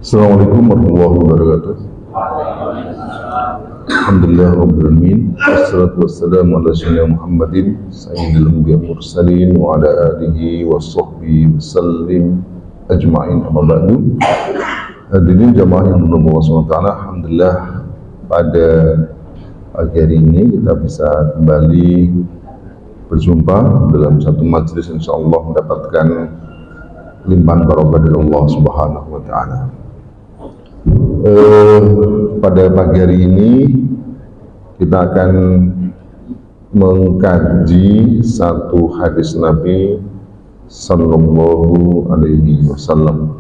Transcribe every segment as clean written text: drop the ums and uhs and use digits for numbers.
Assalamualaikum warahmatullahi wabarakatuh. Alhamdulillah rabbil alamin. Wassalatu wassalamu ala sayyidina Muhammadin sayyidil anbiya'i wal mursalin wa ala alihi wa sahbihi wasallim ajma'in, amma ba'du. Hadirin jamaah yang berhubung Allah SWT, alhamdulillah pada pagi hari ini kita bisa kembali berjumpa dalam satu majelis, insyaallah mendapatkan limpahan barokah dari Allah Subhanahu wa taala. Pada pagi hari ini kita akan mengkaji satu hadis Nabi Sallallahu Alaihi Wasallam.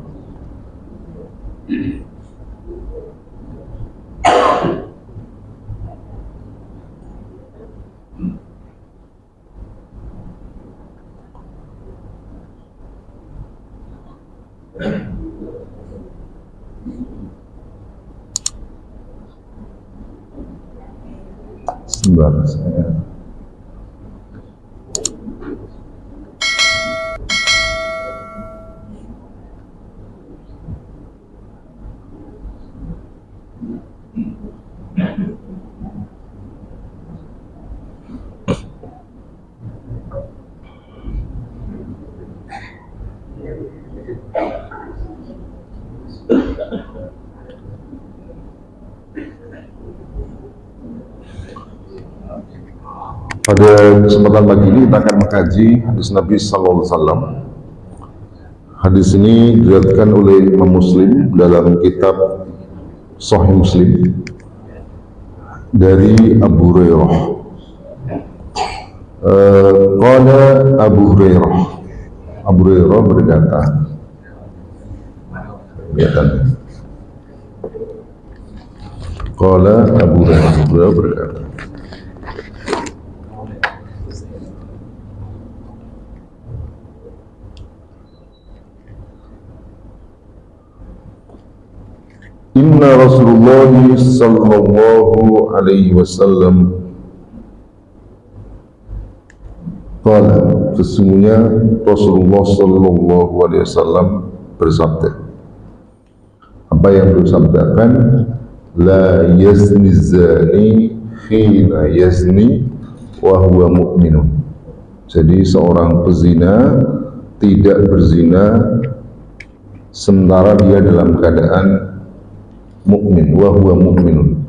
Sebentar saya. Pada kesempatan pagi ini kita akan mengkaji hadis Nabi Sallallahu Alaihi Wasallam. Hadis ini diriwayatkan oleh Imam Muslim dalam kitab Sahih Muslim dari Abu Hurairah. Qala Abu Hurairah. Abu Hurairah berkata, Qala Abu Hurairah berkata, Inna Rasulullah sallallahu alaihi wasallam qala, sesungguhnya Rasulullah sallallahu alaihi wasallam bersabda. Apa yang bersabdakan? La yazni zani hina yazni wa huwa mu'minun. Jadi seorang pezina tidak berzina sementara dia dalam keadaan mukmin, wa huwa mu'minun.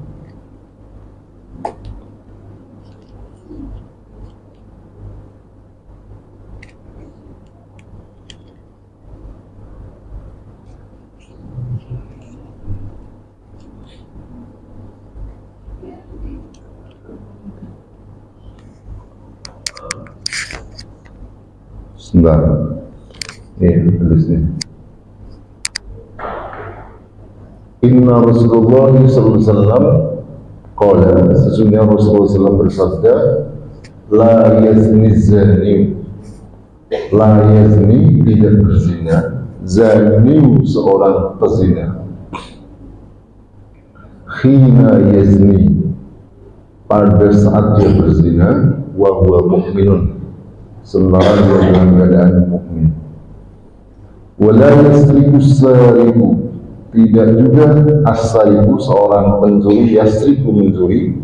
Sebentar. Hadisnya. Inna Rasulullah sallallahu alaihi wasallam qala, sesungguhnya Rasulullah SAW bersabda, la yazni zani, la yazni tidak berzina, zani seorang pezina, khina yazni pada saat dia berzina, wa huwa mu'minun sementara dia dalam keadaan mukmin. Wala yasriku sariku, tidak juga as-sariku seorang pencuri, yasriku mencuri,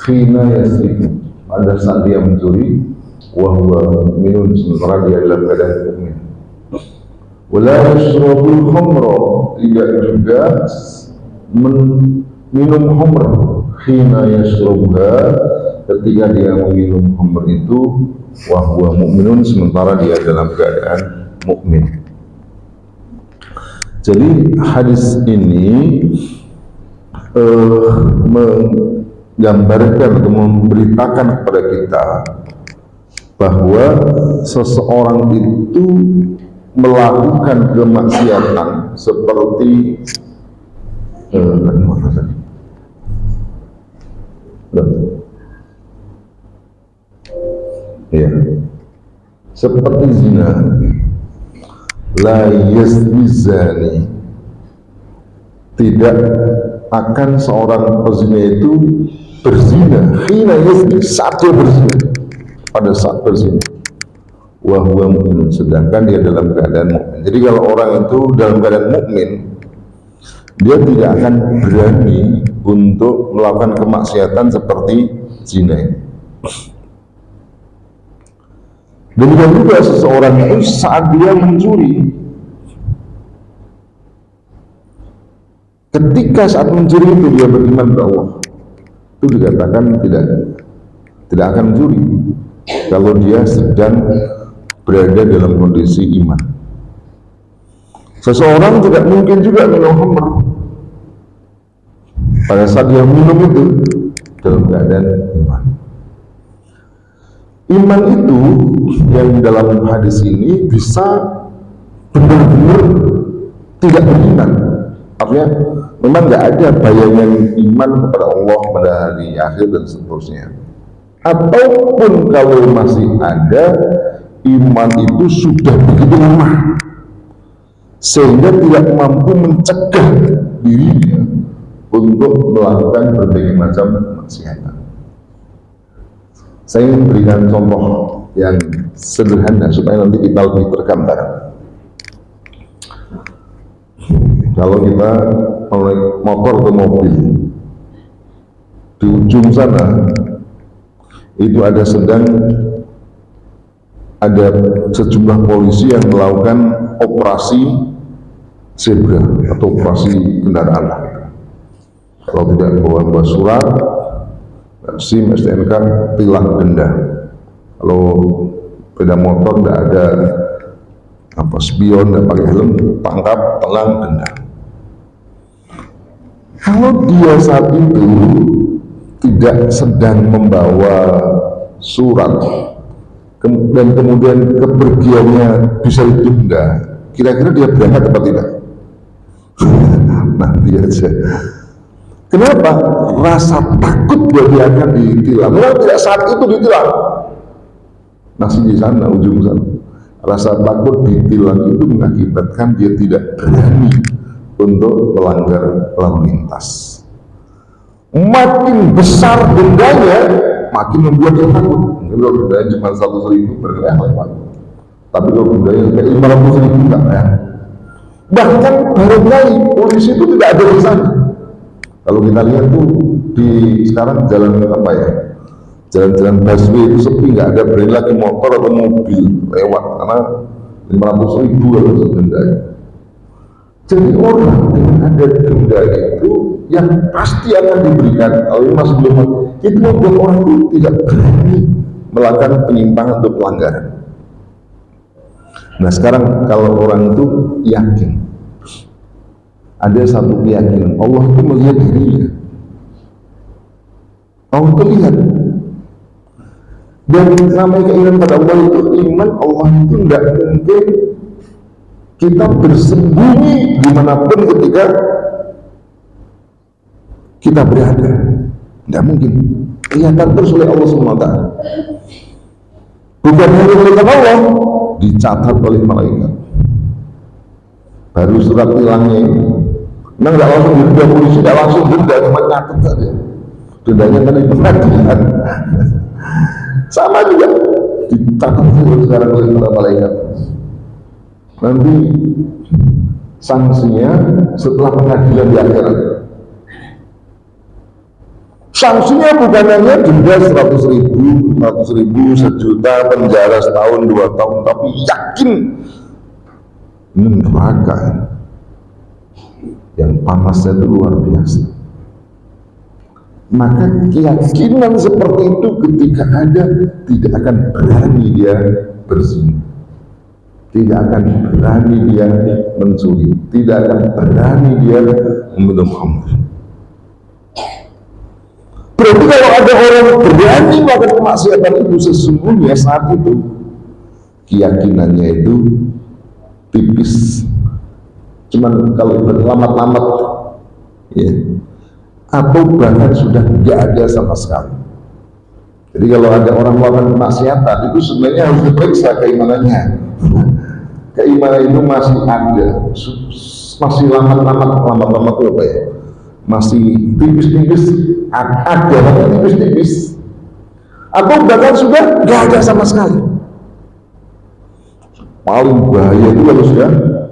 khina yasriku pada saat dia mencuri, wa huwa mu'minun sementara dia dalam keadaan mukmin. Wala yashrabul khamra, tidak juga minum khamr, khina yashrabuha ketika dia meminum khamr itu, wa huwa mu'minun sementara dia dalam keadaan mukmin. Jadi hadis ini menggambarkan atau memberitakan kepada kita bahwa seseorang itu melakukan kemaksiatan seperti seperti zina. La yazni zani, tidak akan seorang pezina itu berzina, khina yazni saat dia berzina, pada saat berzina, wa huwa mu'min, sedangkan dia dalam keadaan mukmin. Jadi kalau orang itu dalam keadaan mukmin, dia tidak akan berani untuk melakukan kemaksiatan seperti zina. Demikian juga seseorang itu saat dia mencuri, ketika saat mencuri itu dia beriman kepada Allah, itu dikatakan tidak akan mencuri kalau dia sedang berada dalam kondisi iman. Seseorang tidak mungkin juga minum khamr pada saat dia minum itu dalam keadaan iman. Iman itu yang dalam hadis ini bisa benar-benar tidak beriman. Artinya memang nggak ada bayangan iman kepada Allah pada hari akhir dan seterusnya. Ataupun kalau masih ada, iman itu sudah begitu lemah sehingga tidak mampu mencegah dirinya untuk melakukan berbagai macam kemaksiatan. Saya ingin berikan contoh yang sederhana supaya nanti kita lebih tergambar. Kalau kita naik motor atau mobil, di ujung sana itu ada sejumlah polisi yang melakukan operasi zebra atau operasi kendaraan. Kalau tidak bawa surat, SIM, STNK, tilang denda. Kalau sepeda motor tidak ada spion, tidak pakai helm, tangkap, telang, denda. Kalau dia saat itu tidak sedang membawa surat dan kemudian kepergiannya bisa ditunda, kira-kira dia berangkat atau tidak? Nanti aja. Kenapa? Rasa takut bahwa dia akan ditilang. Memang tidak saat itu ditilang, masih di sana, ujung sana. Rasa takut ditilang itu mengakibatkan dia tidak berani untuk melanggar lalu lintas. Makin besar dendanya, makin membuat dia takut. Mungkin kalau dendanya cuma 100.000 berlebihan, tapi kalau dendanya kayak 500.000 enggak ya. Bahkan barangkali polisi itu tidak ada di sana. Kalau kita lihat tuh sekarang jalan jalan-jalan busway itu sepi, nggak ada berani lagi motor atau mobil lewat karena 500.000 harus dendanya. Jadi orang dengan ada denda itu yang pasti akan diberikan, kalau ini masih belum, itu membuat orang itu tidak berani melakukan penyimpangan untuk pelanggaran. Nah sekarang kalau orang itu yakin, ada satu keyakinan Allah itu melihat dirinya, Allah itu lihat, dan namanya keinginan pada Allah itu iman. Allah itu tidak mungkin kita bersembunyi dimanapun ketika kita berada, tidak mungkin, kelihatan terus oleh Allah SWT. Bukan hanya oleh Allah, dicatat oleh malaikat. Baru surat tilangnya ini, memang tidak langsung denda, polisi tidak langsung denda, cuma nyatet saja. Dendanya kan di pengadilan. Sama juga dicatat sekarang oleh para malaikat. Nanti sanksinya setelah pengadilan di akhirat. Sanksinya bukan hanya denda 100.000, 100.000, 1 juta, penjara setahun, 2 tahun, tapi yakin neraka yang panasnya itu luar biasa. Maka keyakinan seperti itu ketika ada, tidak akan berani dia berzina, tidak akan berani dia mencuri, tidak akan berani dia meminum khamr. Berarti kalau ada orang berani melakukan kemaksiatan itu, sesungguhnya saat itu keyakinannya itu tipis. Cuman kalau berlamat-lamat ya, atau bahkan sudah tidak ada sama sekali. Jadi kalau ada orang melakukan kemaksiatan itu sebenarnya harus diperiksa keimanannya. Keimanan itu masih ada, masih lamat-lamat itu apa ya? Masih tipis-tipis, ada tapi tipis-tipis, atau bahkan sudah nggak ada sama sekali. Paling bahaya itu kalau sudah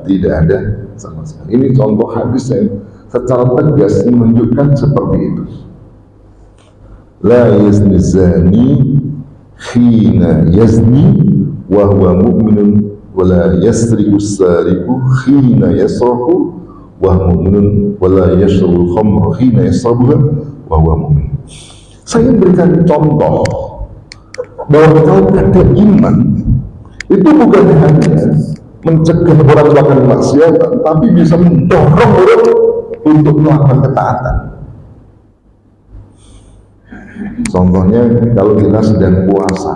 tidak ada sama sekali. Ini contoh hadis yang secara tegas menunjukkan seperti itu. La yazni zani khina yazni wa huwa mu'minun wa la yasriqu sariqu khina yasraku wa huwa mu'minun wa la yashrabu khamra khina yashrabuha wa huwa mu'min. Saya berikan contoh bahwa kalau ada iman itu bukan hanya mencegah orang melakukan maksiat, tapi bisa mendorong orang untuk melakukan ketaatan. Contohnya kalau kita sedang puasa,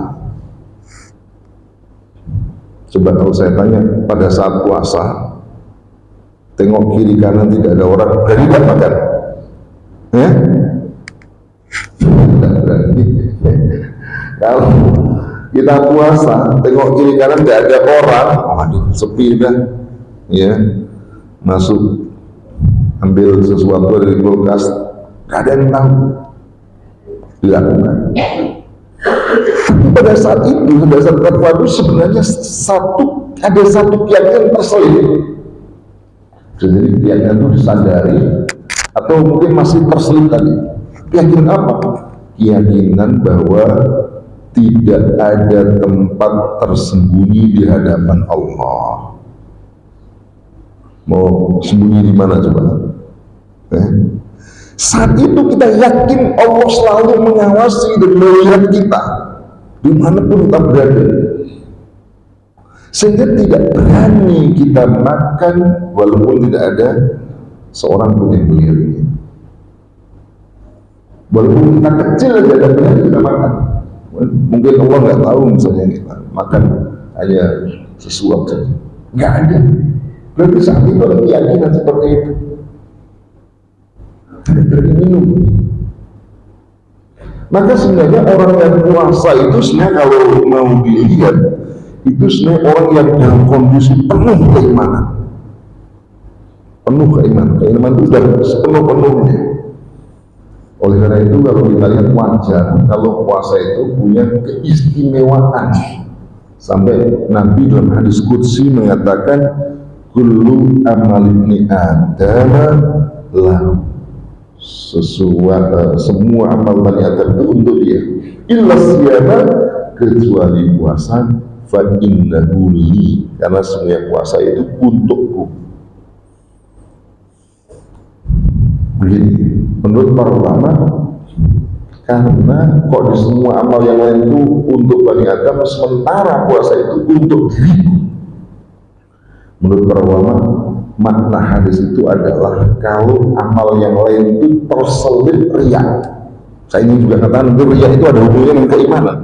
coba kalau saya tanya pada saat puasa, tengok kiri kanan tidak ada orang, berani tidak makan? Tidak berani. Kalau kita puasa, tengok kiri kanan tidak ada orang, waduh sepi dah, ya, masuk ambil sesuatu dari kulkas, tidak ada yang tahu, dilakukan. Tapi pada saat itu, pada saat berpuasa itu sebenarnya ada satu keyakinan terselip. Jadi keyakinan itu disadari atau mungkin masih terselip tadi. Keyakinan apa? Keyakinan bahwa tidak ada tempat tersembunyi di hadapan Allah. Mau sembunyi di mana coba? Saat itu kita yakin Allah selalu mengawasi dan melihat kita dimanapun kita berada, sehingga tidak berani kita makan walaupun tidak ada seorang pun yang melihat. Walaupun kita kecil aja ada berani kita makan. Mungkin Allah nggak tahu misalnya kita makan hanya sesuap saja, nggak ada. Berarti saat itu ada keyakinan seperti itu. Ada berani minum. Maka sebenarnya orang yang puasa itu sebenarnya kalau mau dilihat itu sebenarnya orang yang dalam kondisi penuh keimanan. Penuh keimanan. Keimanan itu sudah sepenuh-penuhnya. Oleh karena itu kalau kita lihat wajar kalau puasa itu punya keistimewaan. Sampai Nabi dalam hadis qudsi mengatakan kullu amal ibni Adam lahu, semua amal Bani Adam itu untuk dia, illa siyama, kecuali puasa, fa innahu li, karena semua puasa itu untukku. Begini menurut para ulama, karena kok di semua amal yang lain itu untuk Bani Adam, sementara puasa itu untuk diriku. Menurut para ulama, makna hadis itu adalah kalau amal yang lain itu terselip riya. Saya ini juga katakan riya itu ada hubungannya dengan keimanan.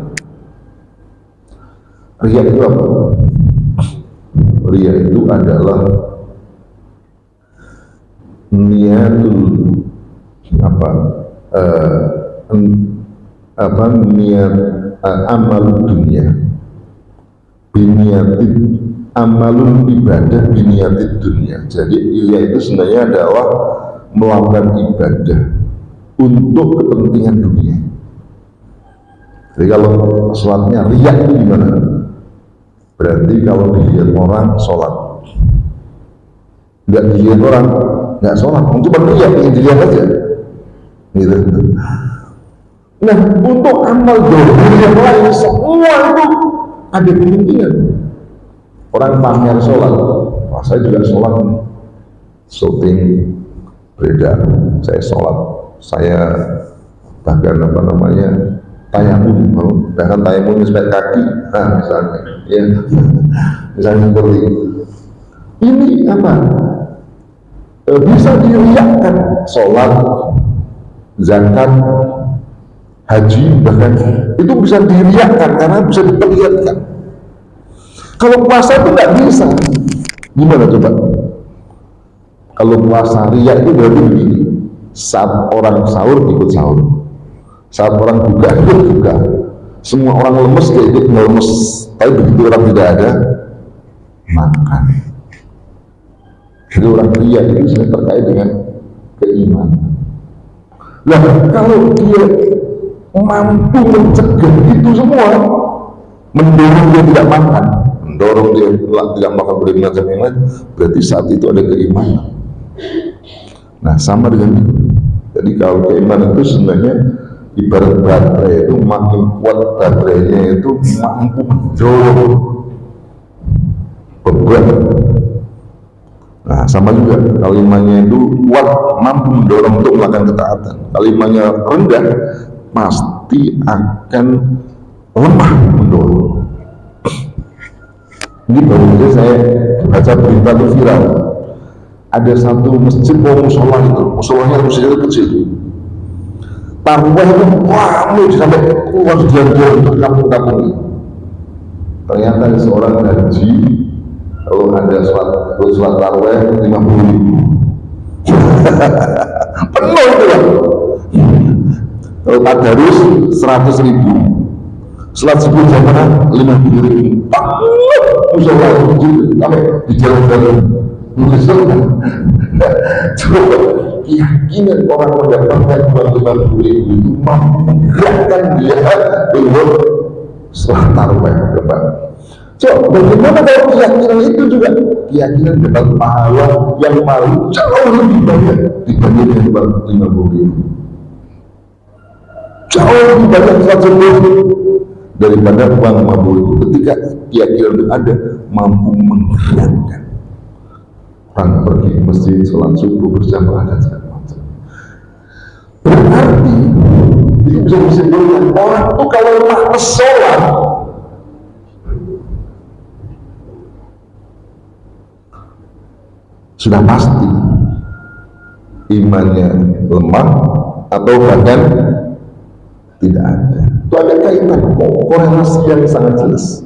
Riya itu apa? Riya itu adalah niatul niat amal dunia biniatid amalun ibadah biniatid dunia. Jadi riya itu sebenarnya adalah melakukan ibadah untuk kepentingan dunia. Jadi kalau sholatnya riya itu gimana? Berarti kalau dilihat orang sholat, nggak dilihat orang nggak sholat, cuma riya ingin dilihat aja gitu. Nah, untuk amal dohir yang lain semua itu ada kemungkinan. Orang pamer sholat, wah saya juga sholat nih, syuting beredar, saya sholat, saya bahkan tayamum, bahkan tayamum sepet kaki, nah misalnya, ya, misalnya seperti ini apa? Bisa diriakkan sholat, zakat, haji, bahkan itu bisa diriakkan karena bisa diperlihatkan. Kalau puasa itu nggak bisa. Gimana coba? Kalau puasa riya itu berarti begini: saat orang sahur ikut sahur, saat orang buka ikut buka, semua orang lemes dia ikut lemes. Tapi begitu orang tidak ada, makan. Jadi orang riya itu sebenarnya terkait dengan keimanan. Nah, kalau dia mampu mencegah itu semua, mendorong dia tidak makan, mendorong dia tidak makan beriman yang lain, berarti saat itu ada keimanan. Nah, sama dengan itu. Jadi kalau keimanan itu sebenarnya ibarat baterai, itu makin kuat baterainya itu mampu mendorong beban. Nah, sama juga kalau imannya itu kuat, mampu mendorong untuk melakukan ketaatan. Kalau imannya rendah, pasti akan lemah mendorong. Ini baru saja saya baca berita itu viral. Ada satu masjid, musola itu, musolanya masjidnya kecil. Tarawih itu ramai sampai keluar jalan-jalan untuk kampung-kampung ini. Ternyata ada seorang haji, kalau ada sholat tarawih 50.000 penuh itu lah. Kalau tadarus 100.000, sholat subuh jamaah 50.000, musola kecil sampai di jalan-jalan. Coba keyakinan orang mendapatkan uang 50.000 itu menggerakkan dia untuk sholat tarawih depan. So, bagaimana kalau keyakinan itu juga keyakinan dapat pahala yang paling jauh lebih banyak dibanding yang 50.000, jauh lebih banyak 100.000 daripada uang 50.000. Ketika keyakinan itu ada, mampu menggerakkan orang pergi ke masjid, sholat subuh berjamaah dan segala macam. Berarti ini bisa disimpulkan, orang itu kalau lemah sholat, sudah pasti imannya lemah atau bahkan tidak ada. Itu ada kaitan, korelasi yang sangat jelas.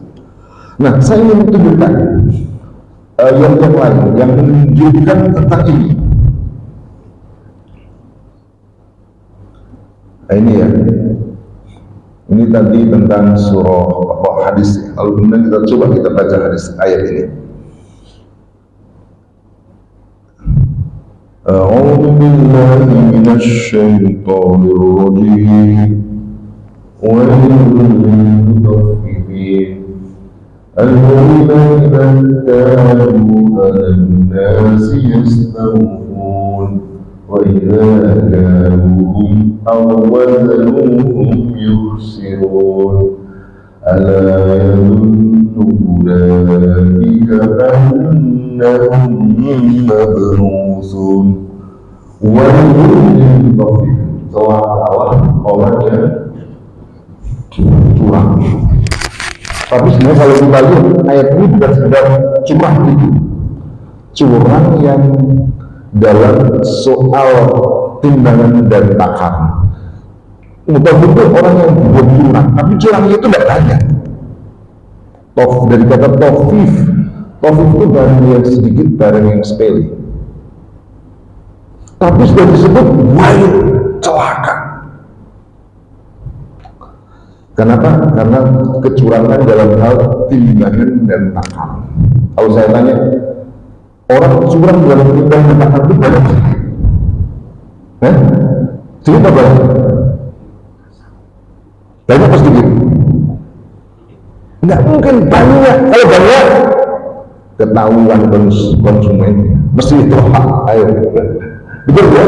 Nah, saya ingin tunjukkan yang lain yang menunjukkan tentang ini. Nah, ini ya, ini tadi tentang surah hadis. Kalau kemudian kita coba kita baca hadis ayat ini. A'udzu billahi minasy syaithanir rajim. Wa lil mutaffifin الذين إذا كانوا على الناس يستوفون وإذا كالوهم أو وزنوهم يخسرون ألا يظن أولئك أنهم مبعوثون ويل للمطففين. Seolah-olah orang yang curang. Tapi sebenarnya kalau kita lihat ayat ini bukan sekedar curang itu, curang yang dalam soal timbangan dan takaran. Betul-betul orang yang buat curang, tapi curangnya itu tidak banyak. Dari kata tofif, tofif itu barang yang sedikit, barang yang sepele. Tapi sudah disebut wail, celaka. Kenapa? Karena kecurangan dalam hal timbangan dan takaran. Kalau saya tanya, orang curang dalam timbangan dan takaran itu banyak? Cerita banyak? Banyak apa sedikit? Nggak mungkin banyak. Kalau banyak, ketahuan konsumennya. Mesti itu hak. Ayo. Betul ya?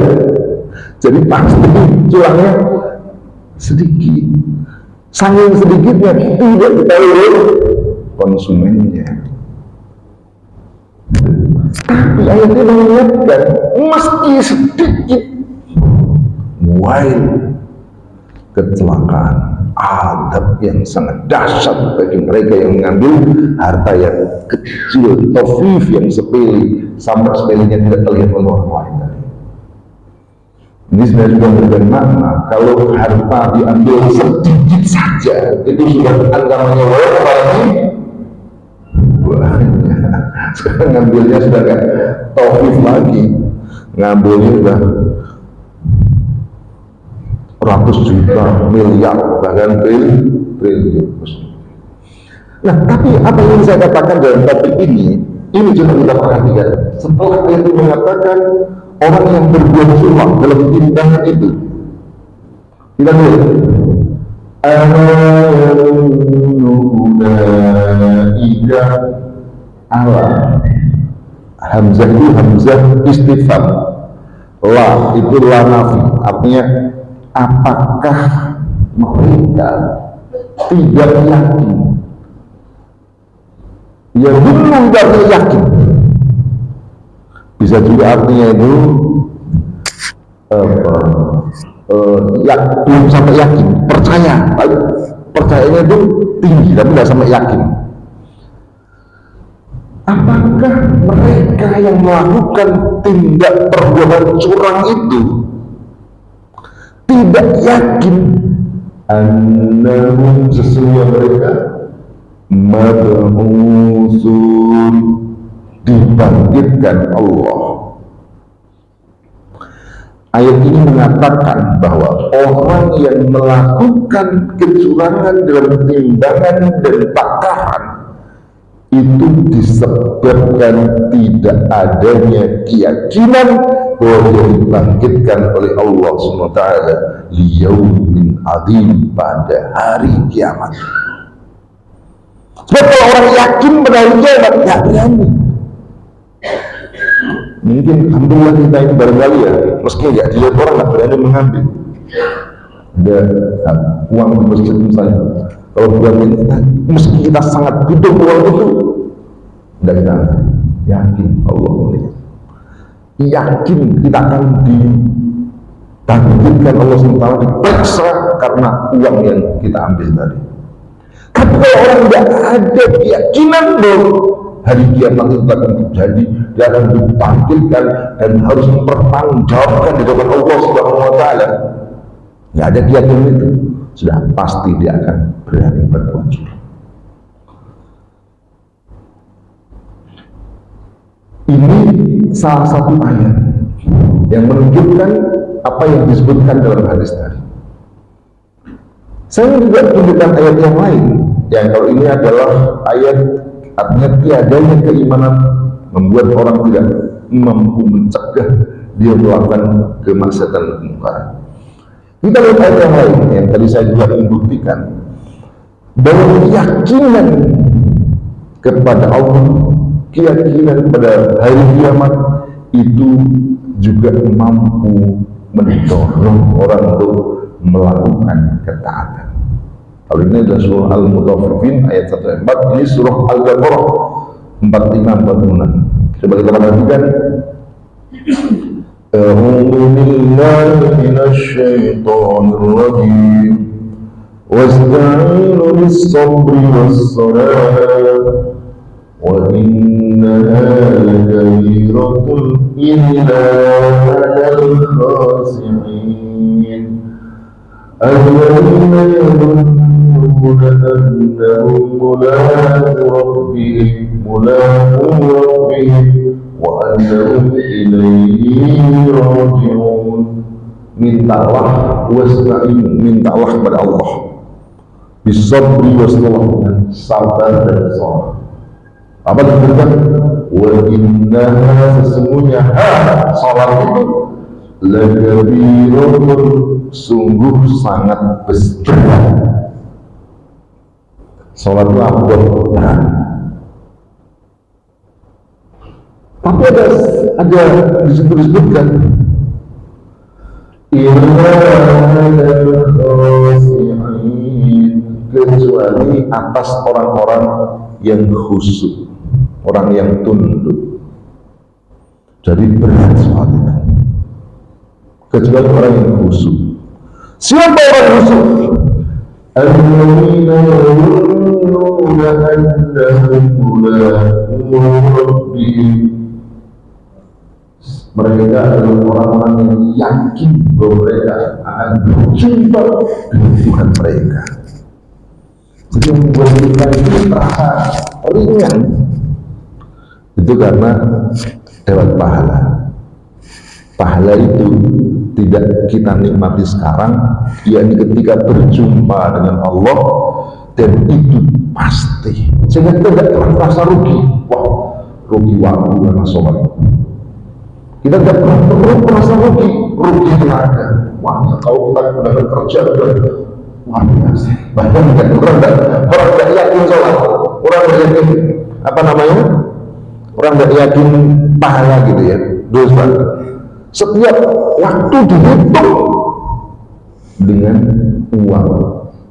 Jadi pasti curangnya sedikit. Saking sedikitnya tidak diketahui konsumennya. Tapi ayat ini mengingatkan meski sedikit wail, kecelakaan, adab yang sangat dahsyat bagi mereka yang mengambil harta yang kecil, tofif yang sepele, sampai sepelenya tidak terlihat oleh orang lain. Ini sebenarnya juga memberikan makna, kalau harta diambil sedikit saja, itu sudah anggarannya banyak. Sekarang ngambilnya sudah kayak tofif lagi, ngambilnya sudah ratus juta, miliar, bahkan triliun. Nah, tapi apa yang saya katakan dalam topik ini juga kita perhatikan. Setelah itu mengatakan orang yang berbuat curang dalam timbangan itu, kita lihat ulaika ala. Hamzah itu hamzah istifham, la itu la nafi, artinya apakah mereka tidak yakin? Ya belum tidak yakin. Bisa juga artinya itu belum sampai yakin, percaya, percayanya itu tinggi tapi tidak sampai yakin. Apakah mereka yang melakukan tindak perbuatan curang itu tidak yakin annahum sesungguhnya mereka mab'utsun dibangkitkan Allah? Ayat ini mengatakan bahwa orang yang melakukan kecurangan dalam timbangan dan takaran itu disebabkan tidak adanya keyakinan bahwa dia dibangkitkan oleh Allah SWT liyaumin adzim, pada hari kiamat. Sebab kalau orang yakin pada hari kiamat, tidak berani. Mungkin alhamdulillah kita ini barangkali ya, meski nggak dilihat orang nggak berani mengambil. Ada uang di masjid misalnya, kalau buat kita, meski kita sangat butuh uang itu, tidak kita yakin Allah melihat, yakin kita akan dibangkitkan Allah SWT, dipaksa karena uang yang kita ambil tadi. Tapi kalau orang tidak ada keyakinan bahwa hari kiamat itu akan terjadi, dia akan dibangkitkan dan harus mempertanggungjawabkan di depan Allah SWT, nggak ada keyakinan itu, sudah pasti dia akan berani berbuat curang. Ini salah satu ayat yang menunjukkan apa yang disebutkan dalam hadis tadi. Saya juga tunjukkan ayat yang lain, yang kalau ini adalah ayat artinya tiadanya keimanan membuat orang tidak mampu mencegah dia melakukan kemaksiatan dan kemungkaran. Kita lihat ayat yang lain yang tadi saya juga membuktikan bahwa keyakinan kepada Allah, keyakinan pada hari kiamat itu juga mampu mendorong orang untuk melakukan ketaatan. Kalau ini adalah surah Al-Mutaffifin ayat 104, ini surah Al-Baqarah 45-46. Coba kita perhatikan. A'udzu billahi minasy syaithanir rajim. Wasta'inu bis-sabri was-salah wa innaha lakabiratun illa 'alal khashi'in الذين يظنون أنهم ملاقو ربهم وأنهم إليه راجعون. Mintalah wasta'inu, mintalah kepada Allah bisabri wassalah, dengan sabar dan salat. Apa disebutkan? Wa innaha, sesungguhnya salat itu lakabiratun, sungguh sangat besar. Salat itu amat berat. Tapi ada disebutkan kecuali atas orang-orang yang khusyuk, orang yang tunduk. Jadi berat salat itu, kecuali orang yang khusyuk. Siapa orang khusyuk? Alladzina yazunnuna annahum mulaqu rabbihim. Mereka adalah orang-orang yang yakin bahwa mereka akan berjumpa dengan Tuhan mereka. Jadi membuat kita itu terasa ringan itu karena dapat pahala. Pahala itu tidak kita nikmati sekarang, yakni ketika berjumpa dengan Allah, dan itu pasti. Sehingga kita tidak pernah merasa rugi. Wah, rugi waktu karena sholat. Kita tidak pernah merasa rugi tenaga. Wah, kalau kita sudah kerja, luar biasa. Bayangkan orang nggak yakin sholat, orang nggak yakin apa namanya, orang nggak yakin pahala gitu ya, dosa. Setiap waktu dihitung dengan uang.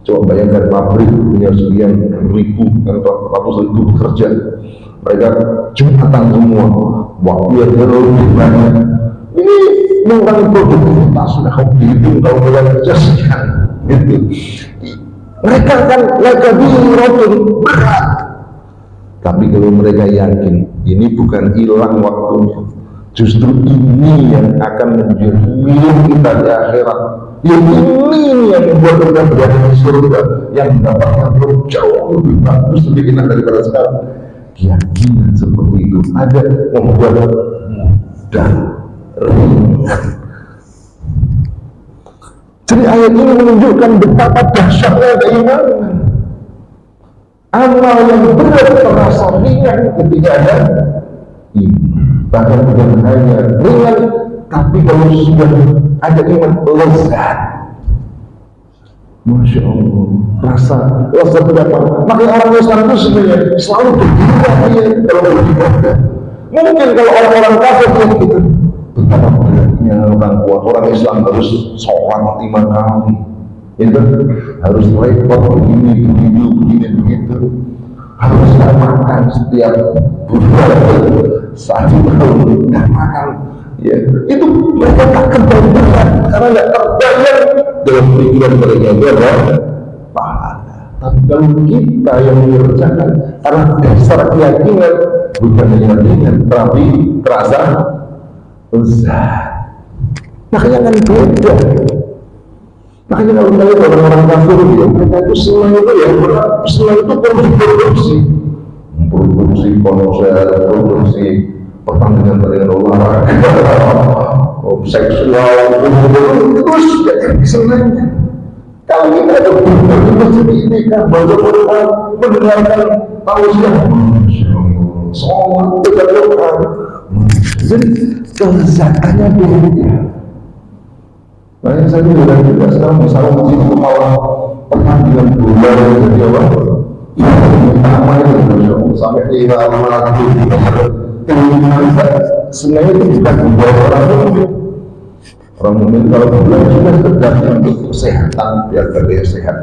Coba bayangkan pabrik punya sekian ribu atau ratus ribu pekerja, mereka jumatan semua, waktu yang lebih banyak. Ini mengurangi produktivitas, sudah kau dihitung kalau mereka kerja sekian, gitu. Mereka dirotun berat. Tapi kalau mereka yakin ini bukan hilang waktunya, justru ini yang akan menjadi milik kita di akhirat. Ini yang membuat kita berada di surga, yang mendapatkan jauh lebih bagus, lebih enak daripada sekarang. Keyakinan seperti itu ada membuat mudah, ringan. Jadi ayat ini menunjukkan betapa dahsyatnya keimanan. Amal yang berat terasa ringan ketika ada iman. Bahkan bukan hanya ringan, tapi kalau sudah ada iman, lezat. Masya Allah, rasa lezat berapa? Makanya orang Islam itu sebenarnya selalu bergembira kalau beribadah. Mungkin kalau orang-orang kafir gitu, betapa beratnya orang kuat. Orang Islam harus sholat 5 kali, itu harus repot begini begitu, harus makan setiap bulan, satu tahun nggak makan. Ya, itu mereka tak kebayang karena nggak terbayang dalam pikiran mereka itu adalah pahala. Tapi kalau kita yang mengerjakan karena dasar keyakinan bukan hanya ringan, tapi terasa lezat. Makanya kan beda. Makanya kalau kita lihat orang-orang kafir ya, mereka itu senang itu ya, senang itu produksi konser, produksi pertandingan olahraga, seksual, terus gak senangnya. Kalau kita ada berbagai seperti ini kan, banyak orang mendengarkan tausiah, sholat tidak doa, jadi kelezatannya beda. Makanya saya bilang juga sekarang misalnya begitu kepala pertandingan bola jadi apa? Pertama itu sampai 5 lagu. Sebenarnya itu bukan membuat orang mukmin. Orang mukmin kalau bola juga sekedar untuk kesehatan biar dia sehat.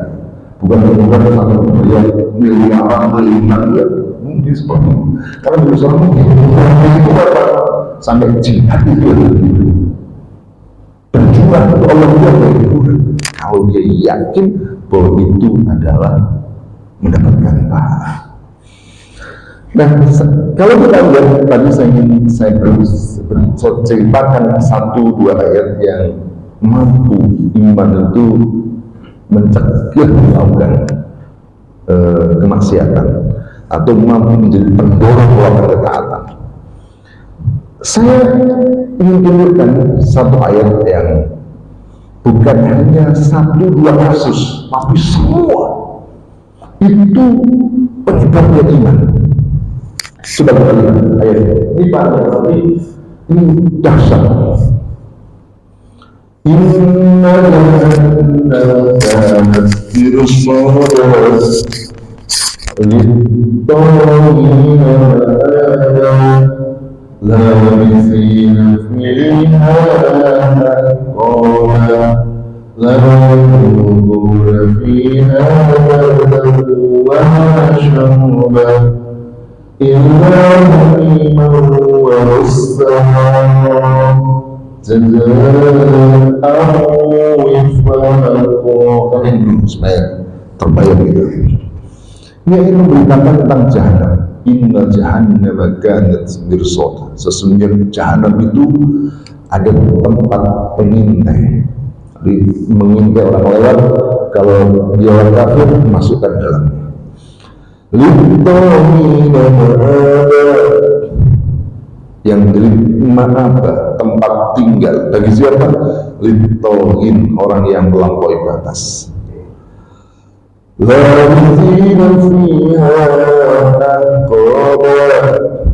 Bukan membuat satu yang miliaran beriman ya mungkin seperti itu. Karena berusaha mungkin itu apa? Sampai jihad itu. Berjuang untuk Allah itu kalau dia yakin bahwa itu adalah mendapatkan pahala. Nah, kalau kita lihat tadi saya ceritakan 1-2 ayat yang mampu iman itu mencegah melakukan kemaksiatan atau mampu menjadi pendorong melakukan ketaatan. Saya ingin tunjukkan satu ayat yang bukan hanya 1-2 kasus, tapi semua itu penyebabnya iman. Sudah berlihat ayat ini panjang tapi ini dahsyat. Inna jannata tirus لامثين فيها أحقابا لا يذوقون فيها بردا ولا شربا إلا حميما وغساقا جزاء وفاقا. Terbayang gitu. Dia ini memberitakan tentang jahanam. Inna jahannama kanat mirsada. Sesungguhnya jahanam itu ada tempat pengintai. Mengintai orang lewat, kalau dia orang kafir masukkan dalamnya. Litta'ina ma'aba, yang dari ma'aba, tempat tinggal bagi siapa? Litta'in, orang yang melampaui batas. La'ithina fiha ahqaba,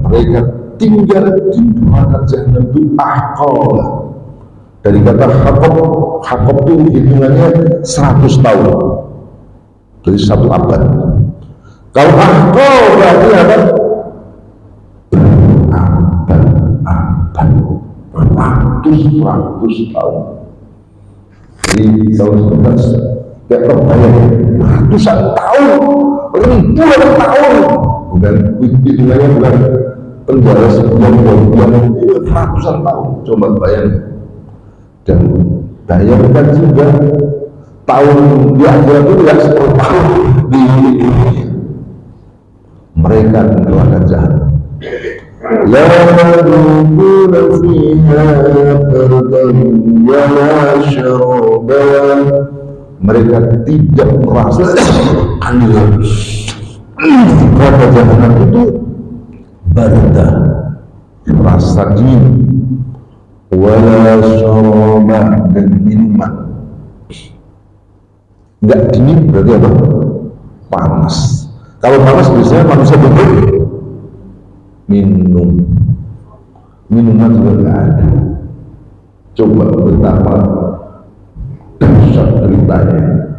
mereka tinggal di neraka jahanam itu ahqaba. Dari kata hakob itu hitungannya 100 tahun. Jadi 1 abad. Kalau ahqo berarti apa? Berabad-abad, beratus-ratus tahun. Jadi tahun sebentar kayak terbayang ratusan tahun, ribuan tahun. Bukan hitungannya, bukan penjara sebulan 2 bulan, ratusan tahun. Coba bayangkan. Dan bayangkan juga tahun di akhirat itu tidak seperti tahun di dunia. Mereka neraka jahanam. La yadkhuluna fiha bardan wa la syaraban. Mereka tidak merasa neraka jahanam itu barda, rasa dingin, wala syaraba, dan minuman. Enggak dingin berarti apa? Panas. Kalau panas biasanya manusia minum, minuman juga nggak ada. Coba betapa dahsyat beritanya.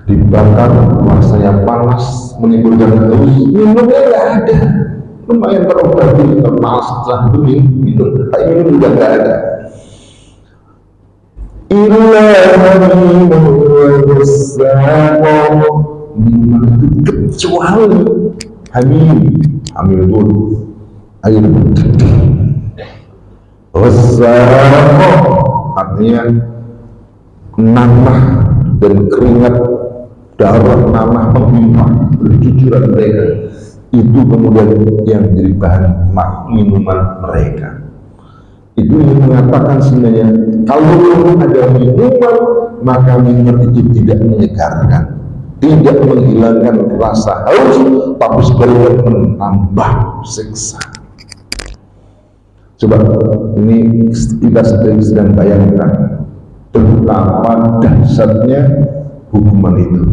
Dibakar rasanya panas, menimbulkan haus, minumnya nggak ada. Lumayan terobati, panas setelah itu minum, tapi minum juga nggak ada. Illa minuman itu kecuali hamim itu air mendidih. Wassaraqo artinya nanah dan keringat, darah nanah melimpah bercucuran mereka. Itu kemudian yang menjadi bahan minuman mereka. Itu yang mengatakan sebenarnya kalau ada minuman, maka minuman itu tidak menyegarkan, tidak menghilangkan rasa haus, tapi sebaliknya menambah siksa. Coba ini kita sedang bayangkan betapa dahsyatnya hukuman itu.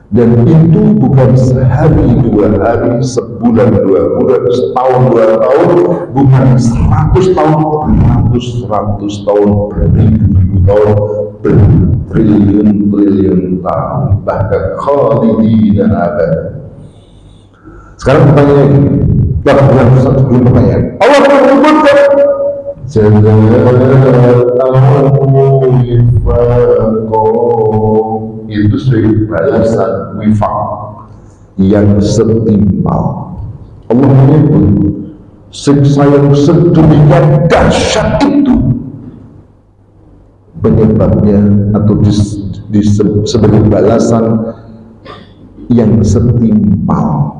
Dan itu bukan sehari 2 hari, sebulan 2 bulan, setahun 2 tahun, bukan 100 tahun, beratus-ratus tahun, beribu-ribu tahun, bertriliun-triliun tahun, bahkan khalidina abada. Sekarang pertanyaannya gini, bukan satu pertanyaan. Allah menyebutkan itu sebagai balasan wifaq yang setimpal. Allah menyebut siksa yang sedemikian dahsyat itu penyebabnya atau sebagai balasan yang setimpal.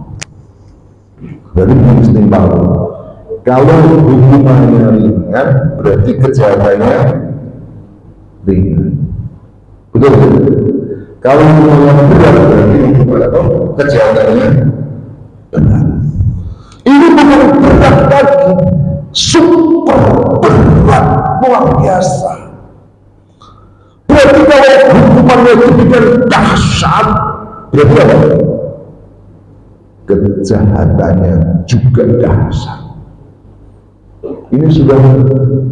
Berarti bukan setimpal. Kalau hukumannya ringan, berarti kejahatannya ringan. Betul? Kalau hukumannya berat, berarti kejahatannya berat. Ini bukan berat lagi, super berat, luar biasa. Berarti kalau hukumannya demikian dahsyat, berarti apa? Kejahatannya juga dahsyat. Ini sudah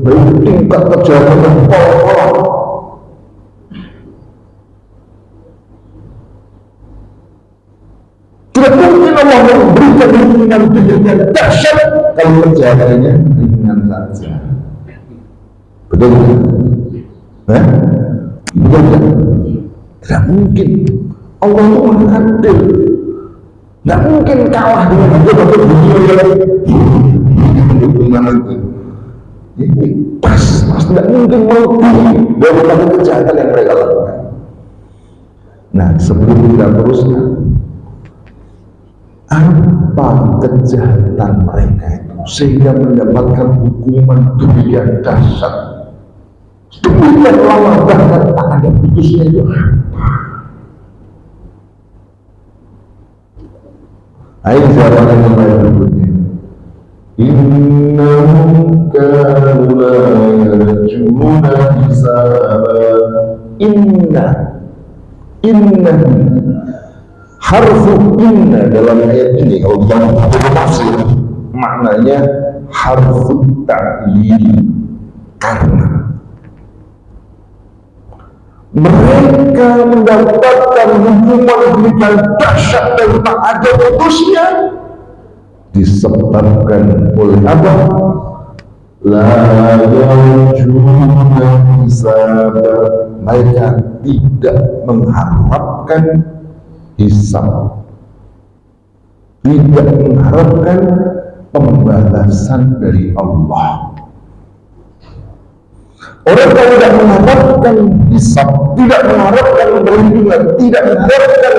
dari tingkat kejahatan yang parah. Tidak mungkin Allah memberikan hukuman yang dahsyat kalau kejahatannya ringan saja. Betul? Betul kan? Tidak mungkin. Allah itu maha adil. Tidak mungkin kalah dengan betul dunia hukuman itu. Ini pas tidak mungkin melebihi daripada kejahatan yang mereka lakukan. Nah, sebelum kita teruskan, apa kejahatan mereka itu sehingga mendapatkan hukuman demikian dahsyat, demikian lama, bahkan tak ada putusnya itu apa? Ayo jawaban yang berikutnya. Innahum kanu la yarjuna hisaba. Inna harfu inna dalam ayat ini kalau kita tafsir maknanya harfu ta'lil, karena mereka mendapatkan hukuman demikian dahsyat dan tak ada putusnya disebabkan oleh apa? La yarjuna hisab, mereka tidak mengharapkan hisab, tidak mengharapkan pembalasan dari Allah. Orang yang tidak mengharapkan hisab, tidak mengharapkan perlindungan, tidak mengharapkan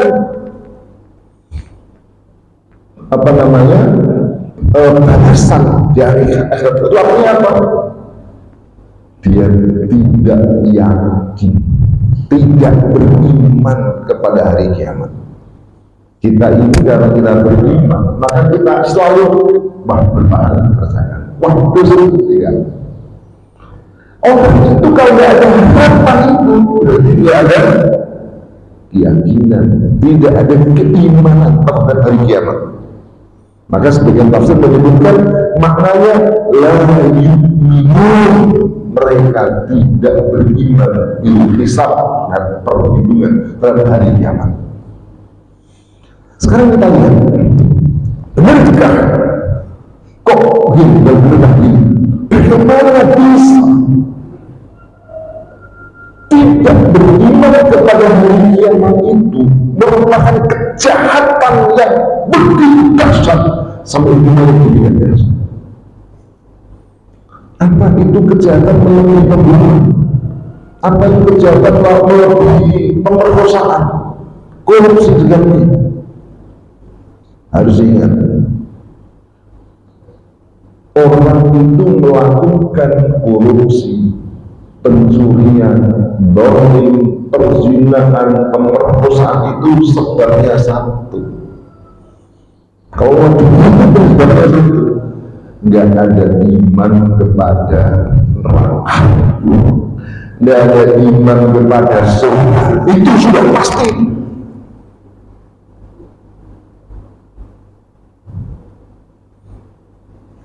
balasan dari akhirat, itu artinya apa? Dia tidak yakin, tidak beriman kepada hari kiamat. Kita ini karena kita beriman, maka kita selalu berpahala percaya. Waktu itu tidak. Orang itu kalau tidak ada harapan itu berarti tidak ada keyakinan, tidak ada keimanan terhadap hari kiamat. Maka sebagian tafsir menyebutkan maknanya la yu'minun, mereka tidak beriman bil hisab dan perlindungan terhadap hari kiamat. Sekarang kita lihat, benarkah kok begini dan benar begini? Bagaimana bisa tidak beriman kepada hari kiamat itu merupakan kejahatan yang begitu dahsyat sampai dengan dahsyat. Apa itu kejahatan melebihi pembunuhan? Apa itu kejahatan melebihi pemerkosaan, korupsi dengannya? Harus ingat, orang itu melakukan korupsi, pencurian, dolim, perzinahan, pemerkosaan itu sebabnya satu. Kalau mau itu sebabnya satu, nggak ada iman kepada neraka, nggak ada iman kepada surga, itu sudah pasti.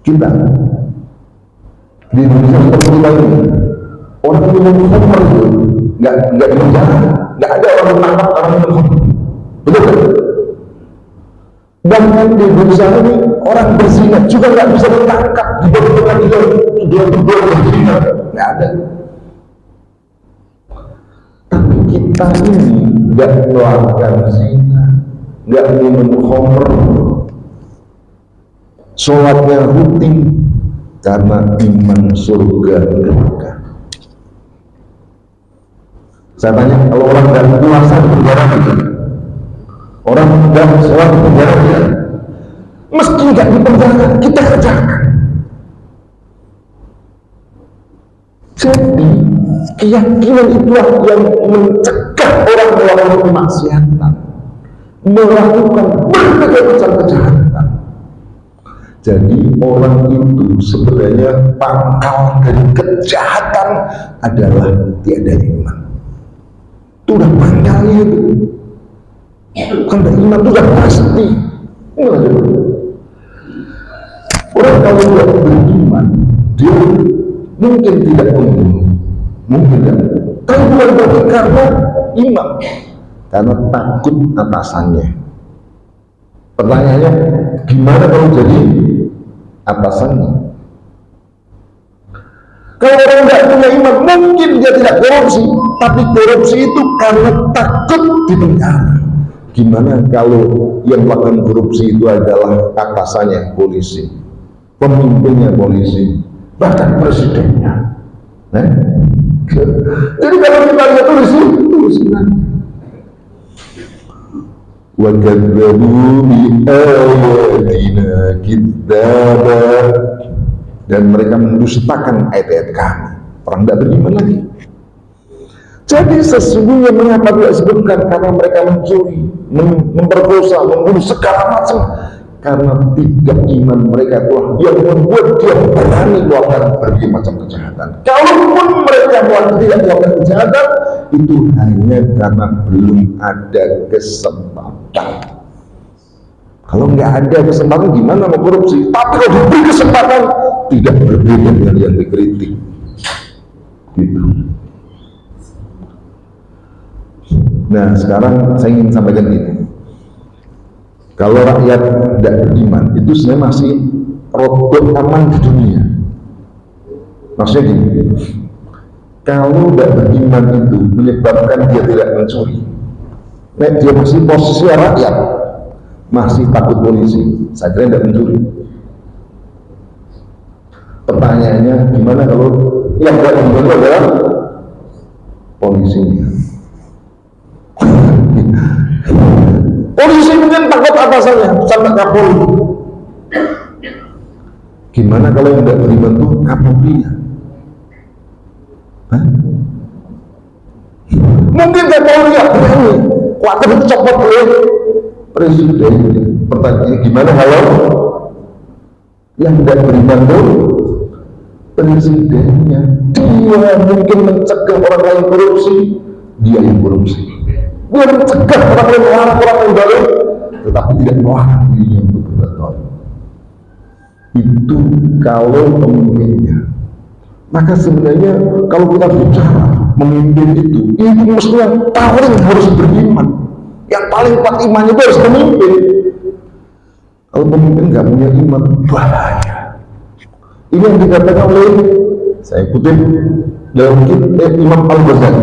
Kita di Indonesia seperti ini, orang minum khamr itu nggak di penjara, nggak ada orang menangkap orang minum khamr, betul kan? Bahkan di Indonesia ini orang berzina juga nggak bisa ditangkap di bawah pengadilan, dia berzina, nggak ada. Tapi kita ini nggak melakukan zina, nggak minum khamr, sholatnya rutin karena iman surga neraka. Saya tanya, kalau orang dan puasa di penjara gitu, orang dan sholat di penjara gitu, meski nggak di penjara kita kerjakan. Jadi keyakinan itulah yang mencegah orang melakukan kemaksiatan, melakukan berbagai macam kejahatan. Jadi orang itu sebenarnya pangkal dari kejahatan adalah tiada iman. Itu udah pangkalnya itu. Karena iman itu udah pasti. Orang kalau tidak beriman, dia mungkin tidak membunuh, mungkin kan. Tapi bukan berarti karena iman, karena takut atasannya. Pertanyaannya, gimana kalau jadi atasannya? Kalau orang tidak punya iman, mungkin dia tidak korupsi, tapi korupsi itu karena takut di penjara. Gimana kalau yang melakukan korupsi itu adalah atasannya polisi, pemimpinnya polisi, bahkan presidennya? Jadi kalau kita lihat tulisan وَكَذَّبُوا بِآيَاتِنَا كِذَّابًا, dan mereka mendustakan ayat-ayat kami. Orang tidak beriman lagi. Jadi sesungguhnya mengapa tidak disebutkan? Karena mereka mencuri, memperkosa, membunuh segala macam. Karena tidak iman mereka itulah yang membuat dia berani melakukan berbagai macam kejahatan. Kalaupun mereka tidak melakukan kejahatan, itu hanya karena belum ada kesempatan. Kalau nggak ada kesempatan, gimana mau korupsi? Tapi kalau diberi kesempatan, tidak berbeda dengan yang dikritik. Gitu. Nah sekarang saya ingin sampaikan gini, kalau rakyat tidak beriman itu sebenarnya masih rodok aman di dunia. Maksudnya gini, kalau tidak beriman itu menyebabkan dia tidak mencuri, nah, dia masih posisi rakyat, masih takut polisi, saya kira tidak mencuri. Pertanyaannya gimana kalau yang tidak beriman itu adalah polisinya? Polisi mungkin takut atasannya sampai Kapolri. Gimana kalau yang tidak beriman itu Kapolrinya? Mungkin Kapolri ya berani khawatir dicopot oleh presiden. Pertanyaannya gimana kalau yang tidak beriman itu presidennya? Dia mungkin mencegah orang lain korupsi, dia yang korupsi. Dia mencegah orang lain melarang orang lain balik, tetapi tidak melarang dirinya untuk berbuat dosa. Itu kalau pemimpinnya. Maka sebenarnya kalau kita bicara memimpin itu mestinya paling harus beriman. Yang paling kuat imannya itu harus pemimpin. Kalau pemimpin nggak punya iman, bahaya. Ini yang dikatakan oleh, saya kutip dalam kitab Imam Al-Ghazali.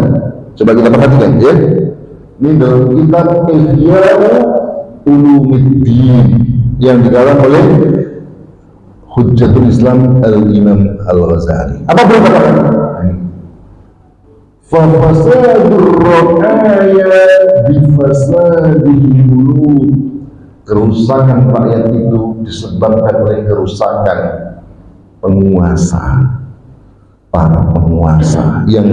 Coba kita perhatikan ya. Ini dalam kitab Ihya Ulumuddin yang dikarang oleh Hujjatul Islam Al-Imam Al-Ghazali. Apa berkata? Fafasadur ra'aya bifasadil muluk. Kerusakan rakyat itu disebabkan oleh kerusakan penguasa, para penguasa yang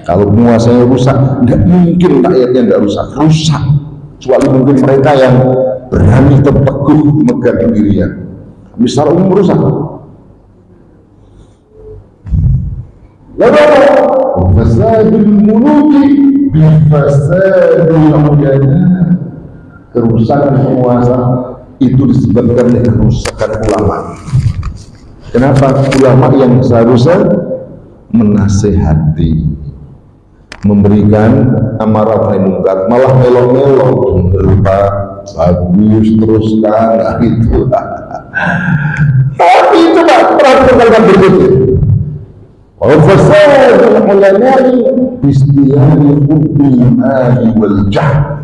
kalau penguasanya rusak, tidak mungkin rakyatnya tidak rusak, kecuali mungkin mereka yang berani teguh memegang pendirian. Misal umum rusak. Lalu fasadul muluki bifasadil ulama. Kerusakan penguasa itu disebabkan oleh kerusakan ulama. Kenapa? Ulama yang seharusnya menasehati, memberikan amarah nahi mungkar, malah melok-melok, bener bagus, teruskan, nah gitu. Tapi itu Pak, perhatikan berikutnya. Fasadul ulama'i bistilahi hubbil mali wal jah.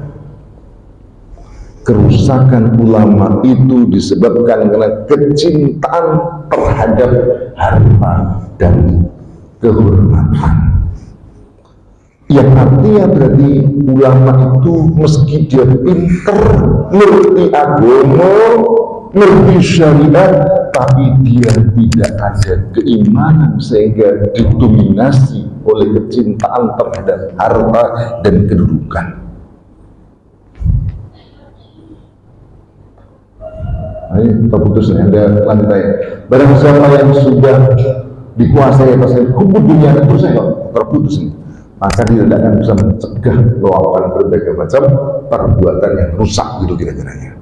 Kerusakan ulama itu disebabkan karena kecintaan terhadap harta dan kehormatan. Yang artinya berarti ulama itu meski dia pinter, ngerti agama, ngerti syariat, tapi dia tidak ada keimanan sehingga didominasi oleh kecintaan terhadap harta dan kedudukan. Ini terputus nih, ada lantai. Barang siapa yang sudah dikuasai pasal hukum dunia dan terputus nih, maka dia tidak akan bisa mencegah melakukan berbagai macam perbuatan yang rusak gitu kira-kiranya.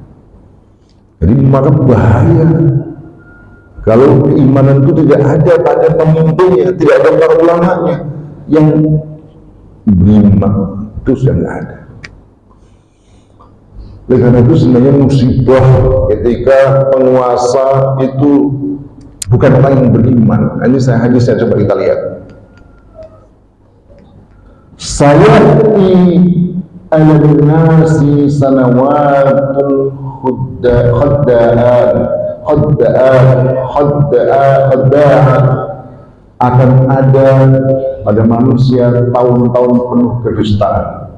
Jadi maka bahaya kalau keimanan itu tidak ada pada pemimpinnya, tidak ada para ulamanya yang beriman, itu sudah tidak ada. Oleh karena itu sebenarnya musibah ketika penguasa itu bukan orang yang beriman. Ini saya coba kita lihat. Sayati al-nasi sanawatun khadda'an akan ada pada manusia tahun-tahun penuh kedustaan.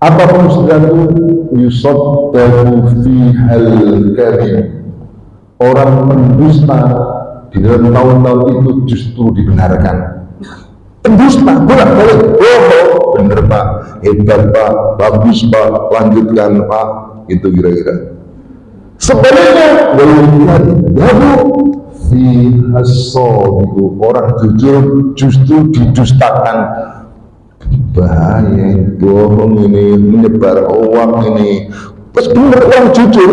Apapun sesuatu yusaddaku fihal kadhib. Orang mendusta di dalam tahun-tahun itu justru dibenarkan. Pendusta bolak-balik, oh bener Pak, hebat Pak, bagus Pak, lanjutkan Pak, itu kira-kira. Sebaliknya baru fi as-sadiq, orang jujur justru didustakan. Bahaya, bohong ini, menyebar hoax ini. Terus benar orang jujur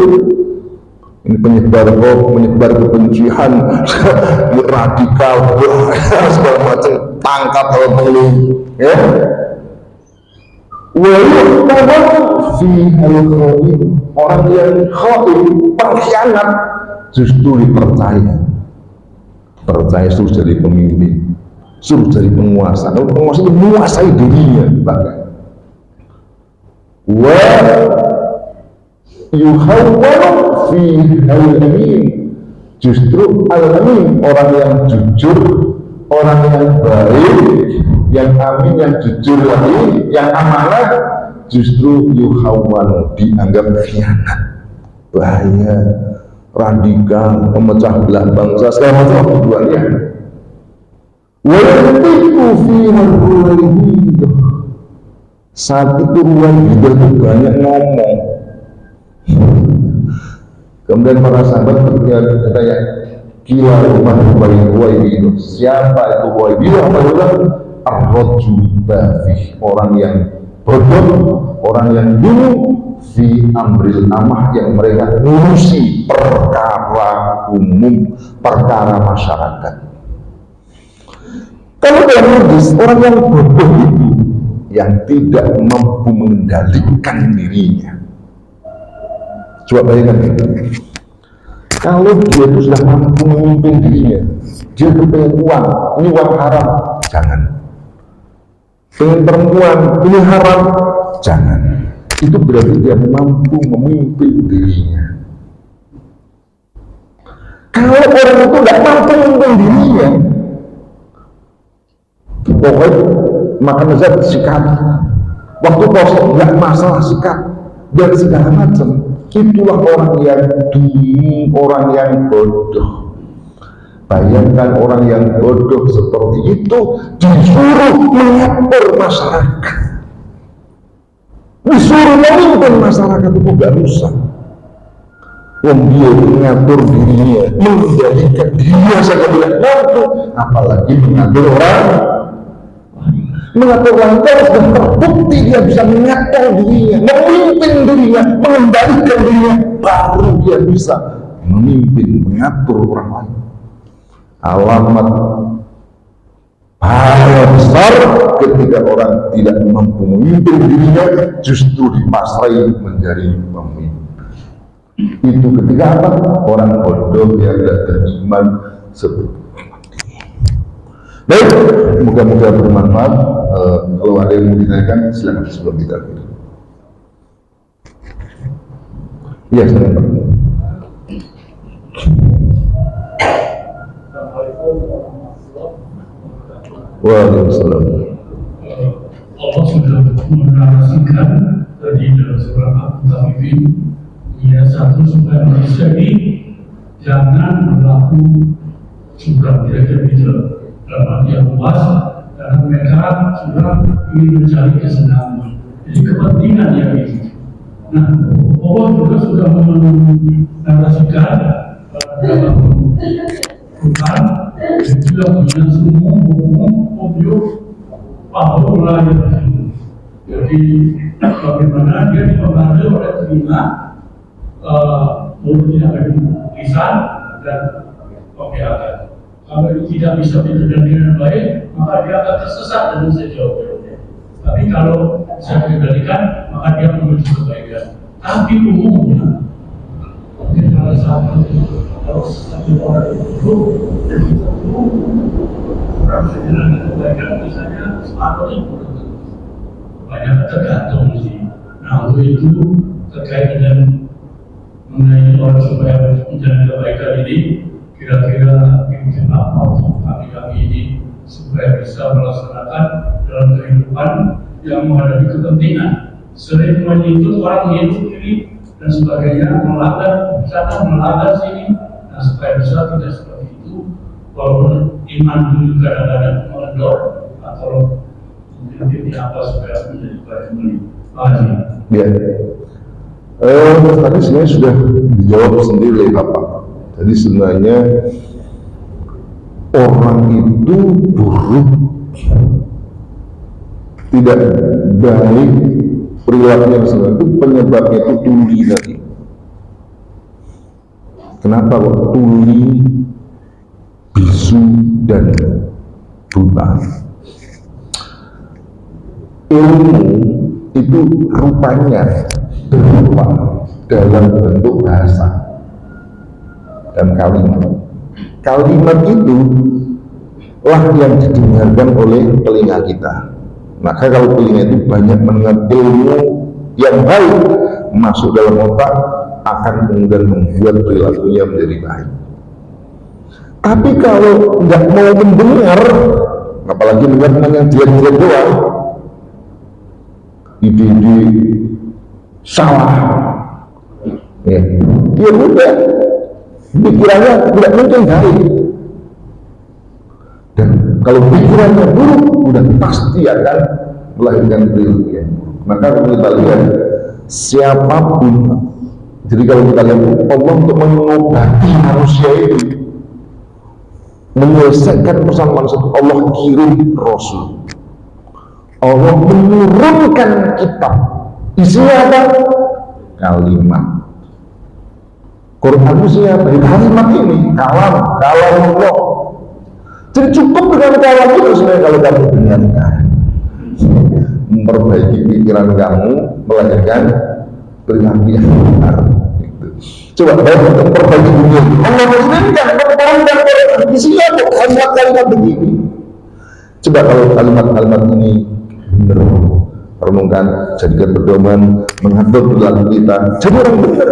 ini penyebar hoax, menyebar kebencian, radikal, segala macam, tangkap kalau perlu, ya. Walaupun fi al-khain, orang yang khain, pengkhianat, justru dipercaya. Percaya suruh jadi pemimpin, suruh jadi penguasa. Kalau penguasa itu menguasai dirinya bahkan. Wa yuhawwalu fi al-amin, justru al-amin, orang yang jujur, orang yang baik, yang amin, yang jujur lagi, yang amanah, justru yuhawwalu, dianggap khianat, bahaya, radikal, memecah belah bangsa, segala macam tujuannya. Walaupun fi saat itu ruang hidup itu banyak ngomong. Kemudian para sahabat ketika katanya, kila rumah Huwaibi itu, siapa itu Huwaibi? Apa itu? Ar-rajul bafih, orang yang bodoh, orang yang dulu fi amril amah, yang mereka ngurusi perkara umum, perkara masyarakat. Kalau dalam hadis, orang yang bodoh itu yang tidak mampu mengendalikan dirinya. Coba bayangkan, kalau dia itu sudah mampu memimpin dirinya, dia pengen uang, ini uang haram, jangan. Pengen perempuan, ini haram, jangan. Itu berarti dia mampu memimpin dirinya. Kalau orang itu tidak mampu memimpin dirinya, pokoknya makan zat sikat, waktu puasa nggak masalah sikat, dan segala macam. Itulah orang yang dungu, orang yang bodoh. Bayangkan orang yang bodoh seperti itu disuruh mengatur masyarakat, disuruh memimpin masyarakat, itu gak rusak. Dia mengatur dirinya, mengendalikan dirinya saja tidak mampu, apalagi mengatur orang. Mengatur lantai sudah terbukti dia bisa mengatur dirinya, memimpin dirinya, mengendalikan dirinya, baru dia bisa memimpin, mengatur orang lain. Alamat bahaya besar ketika orang tidak mampu memimpin dirinya, justru dipasrai menjadi pemimpin. Itu ketika apa? Orang bodoh yang tidak beriman seperti. Baik, moga-moga bermanfaat. Kalau ada yang mau ditanyakan, silakan sebelum kita akhiri. Iya, silakan. Waalaikumsalam. Allah sudah menarasikan tadi dalam surah Al-Taifin, ya, satu supaya manusia ini jangan berlaku curang, kira-kira gitu, dalam arti yang luas, karena mereka sudah ingin mencari kesenangan, jadi kepentingan yang itu. Nah, Allah juga sudah menarasikan dalam Quran, juga punya semua objek paham lain. Jadi bagaimana dia dipengaruhi oleh telinga, mulutnya ada lisan dan penglihatan. Kalau ini tidak bisa didengar dengan baik, maka dia akan tersesat dengan sejauh-jauhnya. Tapi kalau bisa dikendalikan, maka dia menuju kebaikan. Tapi umumnya, mungkin kalau satu orang itu kurang sejalan dengan kebaikan, misalnya sepatunya banyak tergantung sih. Nah, untuk itu terkait dengan mengenai orang supaya menjalani kebaikan ini, kira-kira bikin apa untuk kami ini supaya bisa melaksanakan dalam kehidupan yang menghadapi kepentingan. Sering menyebut orang hidup ini dan sebagainya, melanggar sana, melanggar sini. Nah, supaya bisa tidak seperti itu, walaupun iman dulu kadang-kadang mengendor atau mungkin apa supaya menjadi baik lagi. Ya. Tadi sebenarnya sudah dijawab sendiri oleh Bapak. Jadi sebenarnya orang itu buruk, tidak baik perilakunya sebenarnya itu penyebabnya itu tuli tadi. Kenapa kok tuli, bisu dan buta? itu rupanya berupa dalam bentuk bahasa dan kalimat. Kalimat itu lah yang didengarkan oleh telinga kita. Maka kalau telinga itu banyak mendengar ilmu yang baik masuk dalam otak, akan kemudian membuat perilakunya menjadi baik. Tapi kalau nggak mau mendengar, apalagi dengar yang dia doang, ide-ide salah, ya udah pikirannya tidak mungkin baik. Dan kalau pikirannya buruk, udah pasti akan melahirkan perilaku yang buruk. Maka kalau kita lihat siapapun, jadi kalau kita lihat Allah untuk mengobati manusia itu, menyelesaikan persoalan manusia, Allah kirim Rasul, Allah menurunkan kitab, isinya apa? Kalimat. Quran isinya apa? Kalimat ini, kalam Allah. Jadi cukup dengan kalam itu sebenarnya kalau kamu dengarkan, memperbaiki pikiran kamu, melahirkan perilaku yang benar. Coba memperbaiki dunia. Allah mengizinkan memperbaiki isinya kalimat-kalimat begini. Coba kalau kalimat-kalimat ini benar, renungkan, jadikan pedoman, mengatur perilaku kita, jadi orang benar.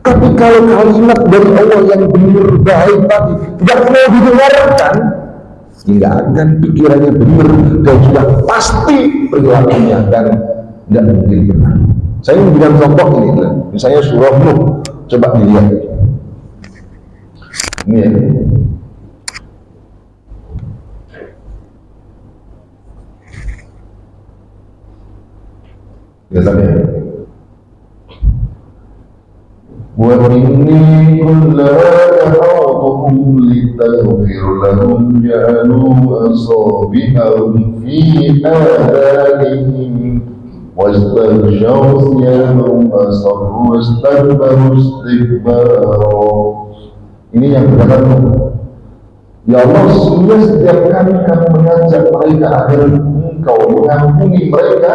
Tapi kalau kalimat dari Allah yang benar baik tadi tidak mau didengarkan, nggak akan pikirannya benar dan sudah pasti perilakunya dan tidak mungkin benar. Saya memberikan contoh ini, misalnya surah Nuh, coba dilihat. Ini ya. Lihat ya. وَإِنِّي كُلَّمَا دَعَوْتُهُمْ لِتَغْفِرَ لَهُمْ جَعَلُوا أَصَابِعَهُمْ فِي آذَانِهِمْ وَاسْتَغْشَوْا ثِيَابَهُمْ وَأَصَرُّوا وَاسْتَكْبَرُوا اسْتِكْبَارًا. Ini yang berkata, ya Allah, sesungguhnya setiap kali kamu mengajak mereka agar engkau mengampuni mereka,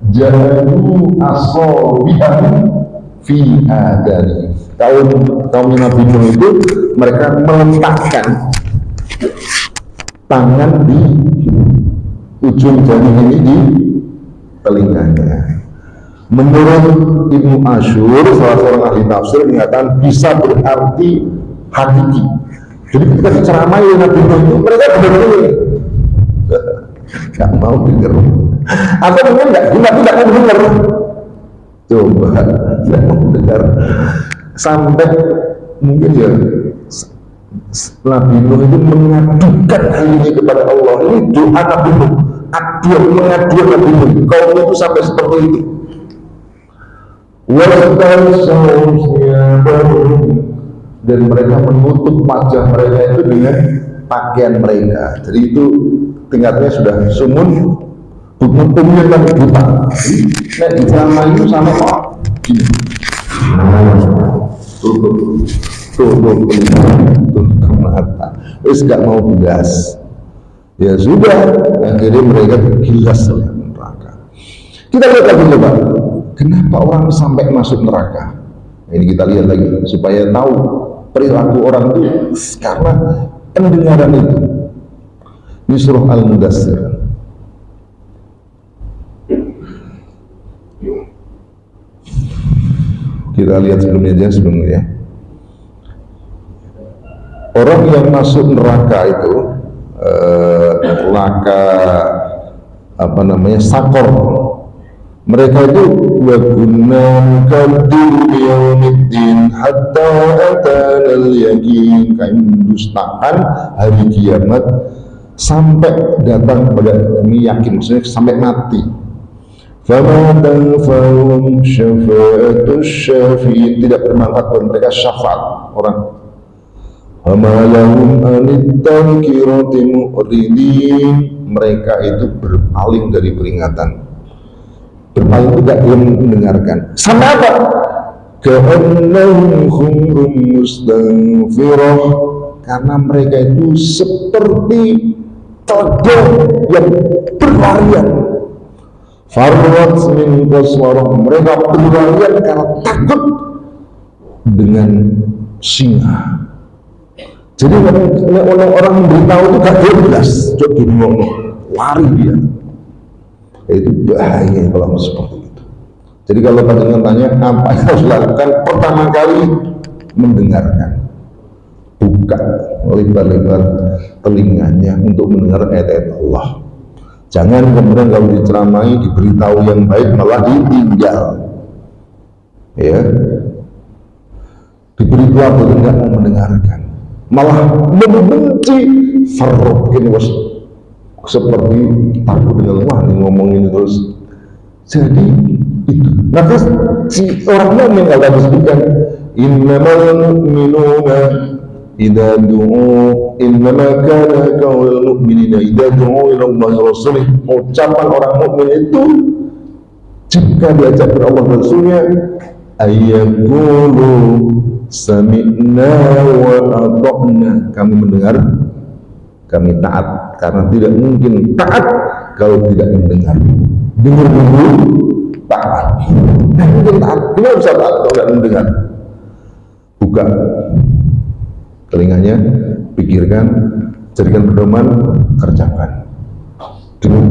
ja'alu asabi'ahum fi adani. Kaum Nabi Nuh itu mereka meletakkan tangan di ujung jari ini di telinganya. Menurut Ibnu Asyur, salah seorang ahli tafsir, mengatakan bisa berarti hakiki. Jadi ketika diceramai Nabi Nuh itu mereka benar-benar nggak mau dengar, atau mungkin tidak mau dengar. Coba tidak mau dengar sampai mungkin ya Nabi Nuh itu mengadukan hal ini kepada Allah. Ini doa Nabi Nuh, mengadukan Nabi Nuh, kaum itu sampai seperti itu. Dan mereka menutup wajah mereka itu dengan pakaian mereka. Jadi itu tingkatnya sudah sumun, hukumnya kan buta. Nah, di selama itu sama kok gini, tutup mata, terus gak mau gas. Ya sudah, akhirnya mereka gilas oleh neraka. Kita lihat lagi coba, kenapa orang sampai masuk neraka? Ini kita lihat lagi supaya tahu perilaku orang itu karena pendengaran itu. Ini surah Al-Mudaththir. Kita lihat sebelumnya. Orang yang masuk neraka itu sakor. Mereka itu wagunam kadul yaumiddin hatta atanal yakin, kami mendustakan hari kiamat sampai datang kepada kami yakin, maksudnya sampai mati. Fama tanfa'uhum syafa'atus syafi'in, tidak bermanfaat bagi mereka syafaat orang. Fama lahum anit tadhkirati mu'ridin, mereka itu berpaling dari peringatan, berpaling tidak belum mendengarkan. Sama apa? Ka'annahum khumrum mustanfirah, karena mereka itu seperti telaga yang berlarian. Farrat min qaswarah, mereka berlarian karena takut dengan singa. Jadi orang memberitahu itu gak jelas, coba ngomong, lari dia. Itu bahaya kalau seperti itu. Jadi kalau panjenengan tanya apa yang harus dilakukan, pertama kali mendengarkan, buka lebar-lebar telinganya untuk mendengar ayat-ayat Allah. Jangan kemudian kalau diceramai, diberitahu yang baik malah ditinggal, ya, diberitahu tidak mau mendengarkan, malah membenci. Farrokin was, seperti takut dengan wah ini ngomongin terus. Jadi itu. Maka si orang mukmin kalau disebutkan innamal mu'minuna idza du'u innama kana qaulul mu'minina idza du'u ila Allah wa rasulih. Ucapan orang mukmin itu jika diajak oleh Allah dan Rasulnya ayyaqulu sami'na wa ata'na, kami mendengar, kami taat, karena tidak mungkin taat kalau tidak mendengar. Dengar dulu, taat. Nah, mungkin taat, tidak bisa taat kalau tidak mendengar. Buka telinganya, pikirkan, jadikan pedoman, kerjakan.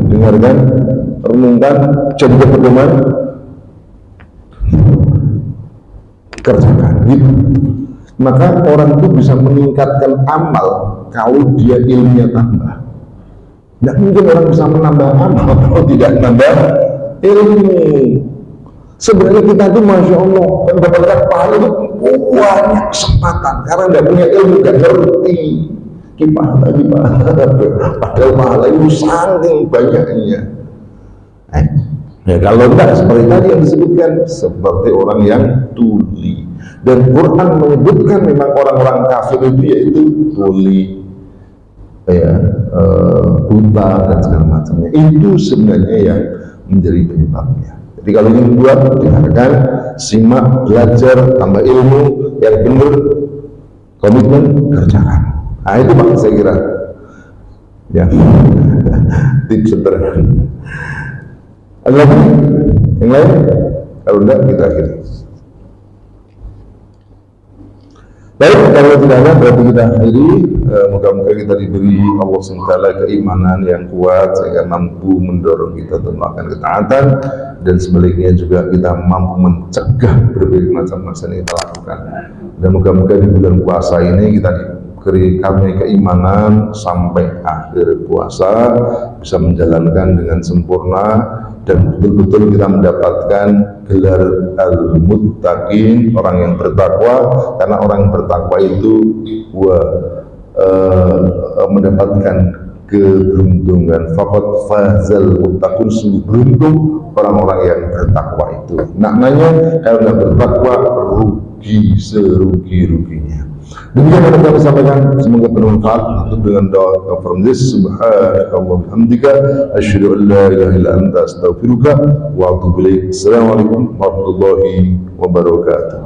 Dengarkan, renungkan, jadikan pedoman, kerjakan. Gitu. Maka orang itu bisa meningkatkan amal kalau dia ilmunya tambah. Tidak mungkin orang bisa menambah amal kalau tidak menambah ilmu. Sebenarnya kita itu Masya Allah mendapatkan pahala itu banyak kesempatan karena tidak punya ilmu, tidak ngerti gimana. Padahal pahala itu saking banyaknya. Ya kalau tidak seperti tadi yang disebutkan, seperti orang yang tuli. Dan Quran menyebutkan memang orang-orang kafir itu yaitu tuli, ya, buta dan segala macamnya. Itu sebenarnya yang menjadi penyebabnya. Jadi kalau ingin buat, dengarkan, simak, belajar, tambah ilmu yang benar, komitmen, kerjakan. Nah itu Pak saya kira ya tips sederhana. Ada lagi yang lain? Kalau enggak kita akhiri. Baik, kalau tidak ada berarti kita akhiri. Moga-moga kita diberi Allah SWT keimanan yang kuat sehingga mampu mendorong kita untuk melakukan ketaatan, dan sebaliknya juga kita mampu mencegah berbagai macam masalah yang kita lakukan. Dan moga-moga di bulan puasa ini kita diberi keimanan sampai akhir puasa bisa menjalankan dengan sempurna dan betul-betul kita mendapatkan gelar al-muttaqin, orang yang bertakwa, karena orang yang bertakwa itu mendapatkan keberuntungan. Faqad fazal muttaqun, sungguh beruntung orang-orang yang bertakwa itu. Maknanya kalau tidak bertakwa rugi serugi-ruginya. Demikian yang kami sampaikan, semoga bermanfaat. Untuk dengan doa from this subhanallahi hamdika asyhadu an la ilaha illa anta astaghfiruka wa atubu ilaik. Assalamualaikum warahmatullahi wabarakatuh.